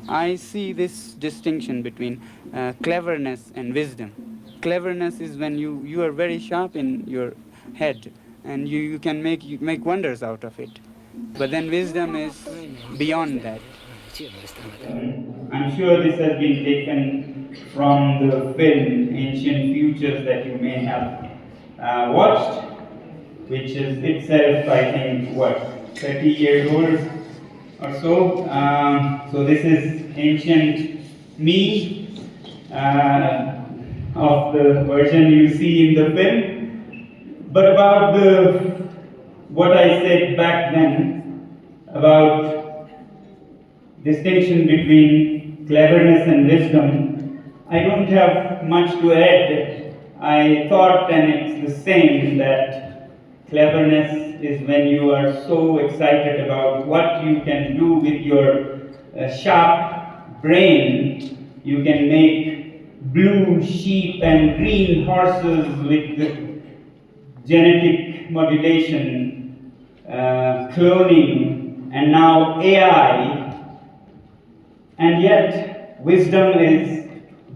I see this distinction between cleverness and wisdom. Cleverness is when you are very sharp in your head and you can make wonders out of it. But then wisdom is beyond that. I'm sure this has been taken from the film Ancient Futures that you may have watched, which is itself, I think, 30 years old or so. So this is ancient me of the version you see in the film. But about what I said back then about distinction between cleverness and wisdom, I don't have much to add. I thought, and it's the same, that cleverness is when you are so excited about what you can do with your sharp brain. You can make blue sheep and green horses with the genetic modulation, cloning, and now AI. And yet, wisdom is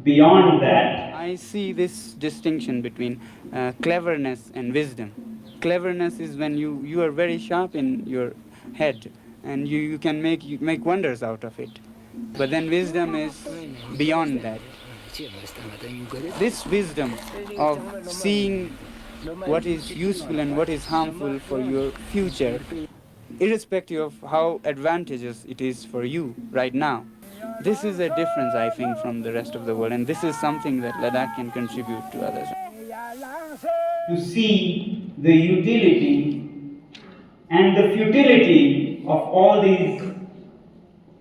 beyond that. I see this distinction between cleverness and wisdom. Cleverness is when you are very sharp in your head and you can make wonders out of it. But then wisdom is beyond that. This wisdom of seeing what is useful and what is harmful for your future, irrespective of how advantageous it is for you right now. This is a difference, I think, from the rest of the world, and this is something that Ladakh can contribute to others. To see the utility and the futility of all these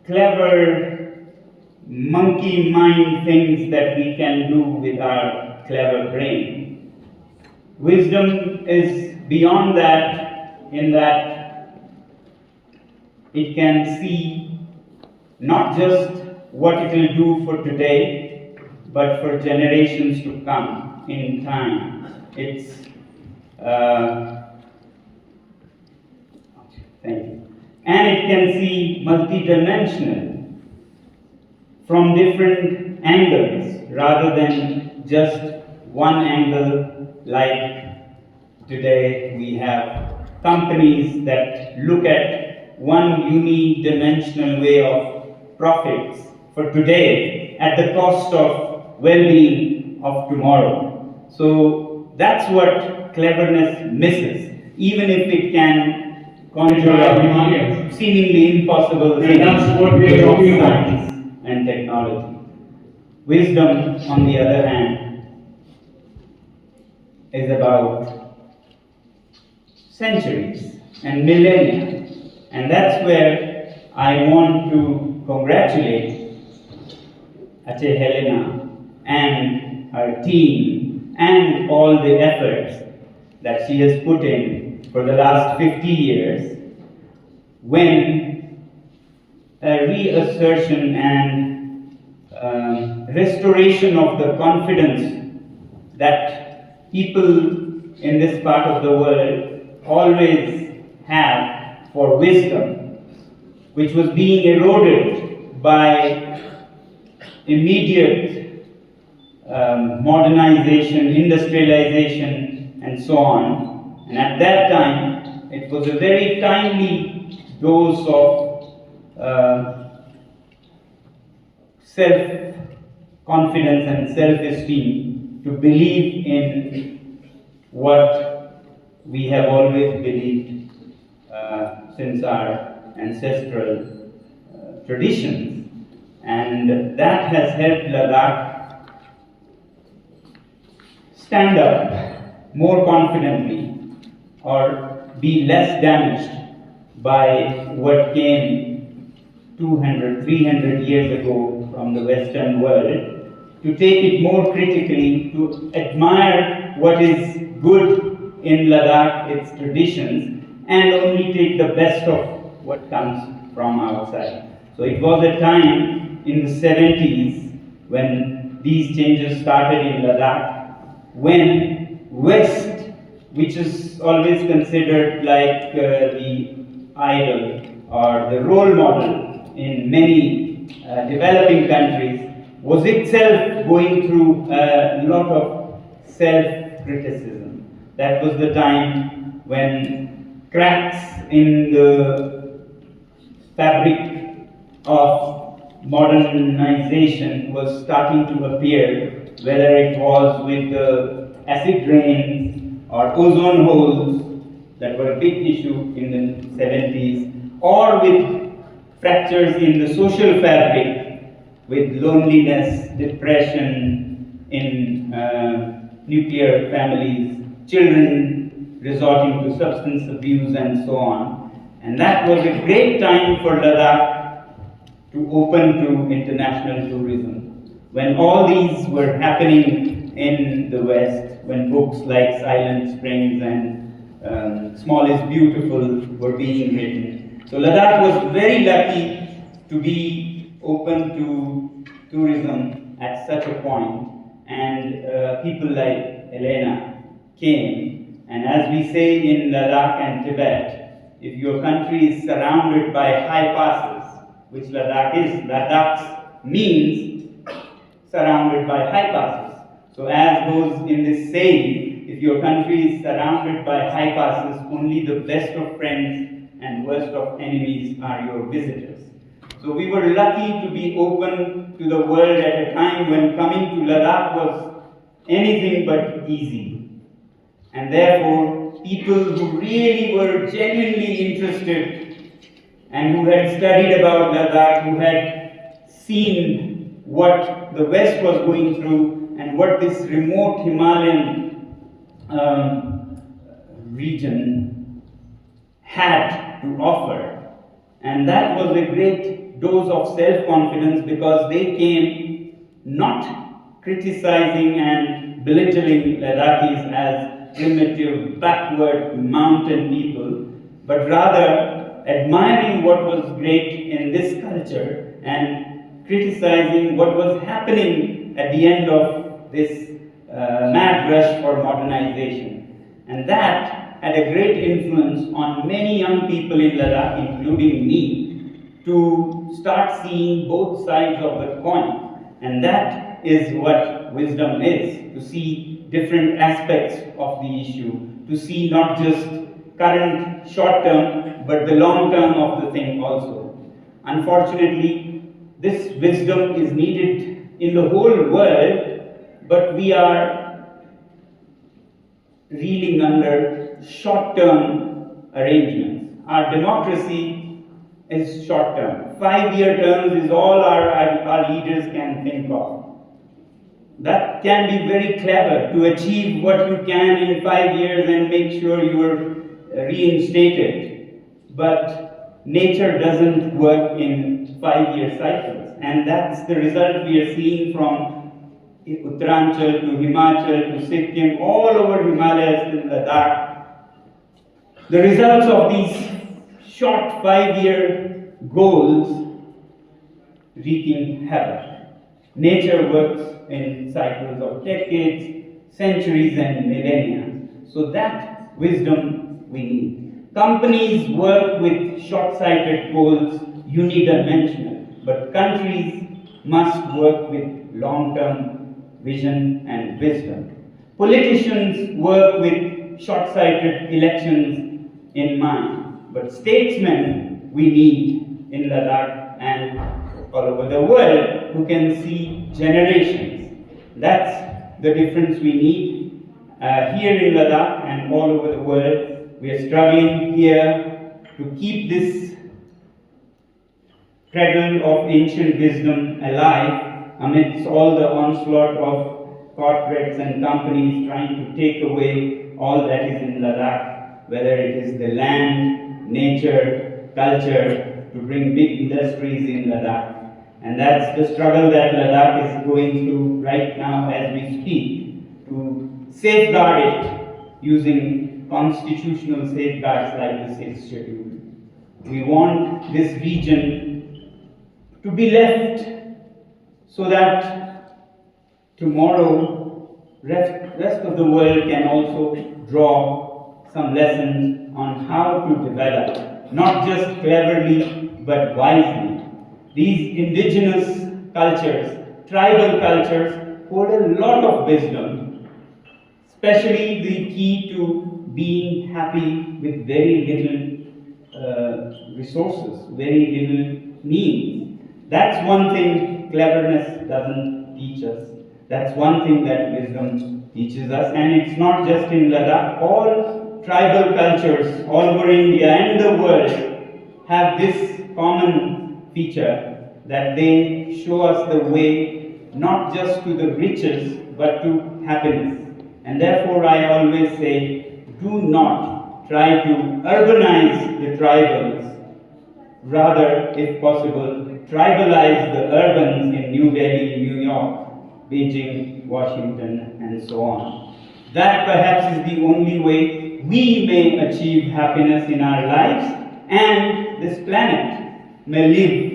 clever monkey mind things that we can do with our clever brain. Wisdom is beyond that, in that it can see not just what it will do for today, but for generations to come in time. It's thank you. And it can see multidimensional from different angles rather than just one angle. Like today we have companies that look at one unidimensional way of profits for today at the cost of well-being of tomorrow. So that's what cleverness misses, even if it can conjure seemingly impossible things with science and technology. Wisdom, on the other hand, is about centuries and millennia, and that's where I want to congratulate Helena and her team and all the efforts that she has put in for the last 50 years, when a reassertion and restoration of the confidence that people in this part of the world always have for wisdom, which was being eroded by immediate modernization, industrialization, and so on. And at that time, it was a very timely dose of self-confidence and self-esteem to believe in what we have always believed since our ancestral traditions. And that has helped Ladakh stand up more confidently or be less damaged by what came 200, 300 years ago from the Western world, to take it more critically, to admire what is good in Ladakh, its traditions, and only take the best of what comes from outside. So it was a time in the 70s when these changes started in Ladakh, when West, which is always considered like the idol or the role model in many developing countries, was itself going through a lot of self-criticism. That was the time when cracks in the fabric of modernization was starting to appear, whether it was with the acid rains or ozone holes that were a big issue in the 70s, or with fractures in the social fabric, with loneliness, depression in nuclear families, children resorting to substance abuse, and so on. And that was a great time for Ladakh to open to international tourism. When all these were happening in the West, when books like Silent Springs and Small is Beautiful were being written. So Ladakh was very lucky to be open to tourism at such a point, and people like Helena came. And as we say in Ladakh and Tibet, if your country is surrounded by high passes, which Ladakh is, Ladakh means surrounded by high passes. So as goes in this saying, if your country is surrounded by high passes, only the best of friends and worst of enemies are your visitors. So we were lucky to be open to the world at a time when coming to Ladakh was anything but easy. And therefore, people who really were genuinely interested and who had studied about Ladakh, who had seen what the West was going through and what this remote Himalayan region had to offer. And that was a great dose of self-confidence, because they came not criticizing and belittling Ladakhis as primitive, backward mountain people, but rather admiring what was great in this culture and criticizing what was happening at the end of this mad rush for modernization. And that had a great influence on many young people in Ladakh, including me, to start seeing both sides of the coin. And that is what wisdom is, to see different aspects of the issue, to see not just current short term, but the long term of the thing also. Unfortunately, this wisdom is needed in the whole world, but we are reeling under short-term arrangements. Our democracy is short-term. 5-year terms is all our leaders can think of. That can be very clever, to achieve what you can in 5 years and make sure you are reinstated. But nature doesn't work in 5-year cycles, and that's the result we are seeing from Uttaranchal to Himachal to Sikkim, all over Himalayas to Ladakh. The results of these short 5-year goals wreaking havoc. Nature works in cycles of decades, centuries, and millennia. So that wisdom we need. Companies work with short-sighted goals, unidimensional, but countries must work with long-term vision and wisdom. Politicians work with short-sighted elections in mind, but statesmen we need in Ladakh and all over the world who can see generations. That's the difference we need here in Ladakh and all over the world. We are struggling here to keep this cradle of ancient wisdom alive amidst all the onslaught of corporates and companies trying to take away all that is in Ladakh, whether it is the land, nature, culture, to bring big industries in Ladakh. And that's the struggle that Ladakh is going through right now as we speak, to safeguard it using constitutional safeguards like the 6th schedule. We want this region to be left so that tomorrow rest of the world can also draw some lessons on how to develop, not just cleverly but wisely. These indigenous cultures, tribal cultures, hold a lot of wisdom, especially the key to being happy with very little resources, very little means. That's one thing cleverness doesn't teach us. That's one thing that wisdom teaches us. And it's not just in Ladakh. All tribal cultures all over India and the world have this common feature that they show us the way not just to the riches but to happiness. And therefore I always say, do not try to urbanize the tribals. Rather, if possible, tribalize the urbans in New Delhi, New York, Beijing, Washington, and so on. That perhaps is the only way we may achieve happiness in our lives, and this planet may live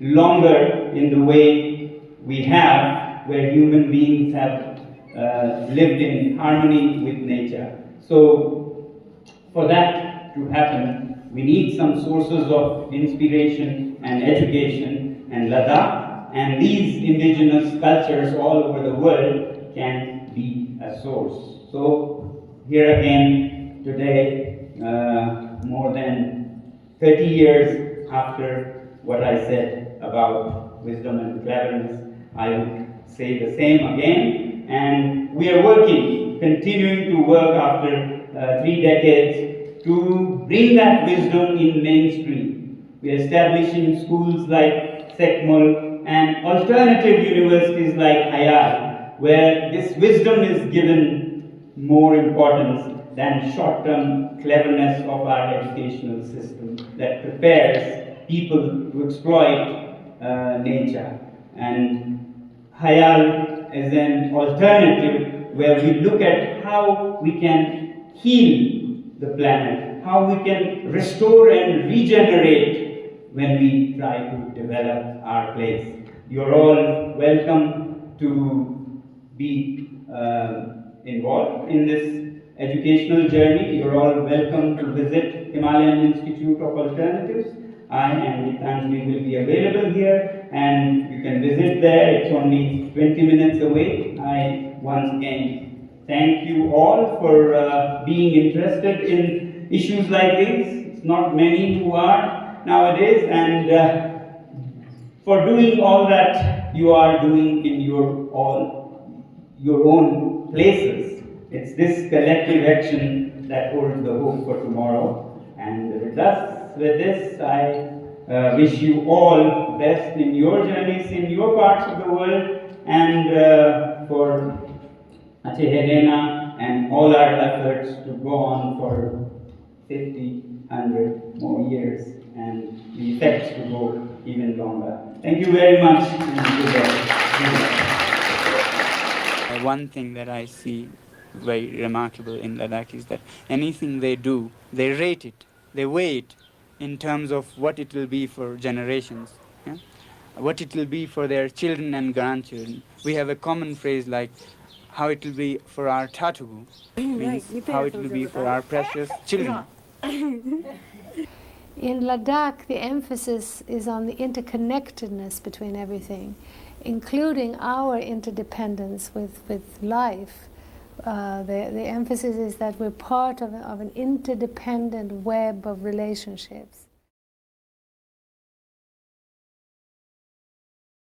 longer in the way we have, where human beings have lived in harmony with nature. So, for that to happen, we need some sources of inspiration and education, and Ladakh and these indigenous cultures all over the world can be a source. So, here again today, more than 30 years after what I said about wisdom and cleverness, I would say the same again. And we are continuing to work after 3 decades to bring that wisdom in mainstream. We are establishing schools like Sekmul and alternative universities like Hayal, where this wisdom is given more importance than short-term cleverness of our educational system that prepares people to exploit nature. And Hayal is an alternative where we look at how we can heal the planet, how we can restore and regenerate when we try to develop our place. You're all welcome to be involved in this educational journey. You're all welcome to visit Himalayan Institute of Alternatives. I and Gitanjali will be available here, and you can visit there. It's only 20 minutes away. I once again thank you all for being interested in issues like these. It's not many who are nowadays, and for doing all that you are doing in your own places. It's this collective action that holds the hope for tomorrow. And with this, I wish you all best in your journeys, in your parts of the world, and for Helena and all our efforts to go on for 50, 100 more years, and the effects to go even longer. Thank you very much. And good day. One thing that I see very remarkable in Ladakh is that anything they do, they rate it, they weigh it in terms of what it will be for generations, yeah? What it will be for their children and grandchildren. We have a common phrase like how it will be for our Tatugu, means how it will be for our precious children. In Ladakh, the emphasis is on the interconnectedness between everything, including our interdependence with life. The emphasis is that we're part of an interdependent web of relationships.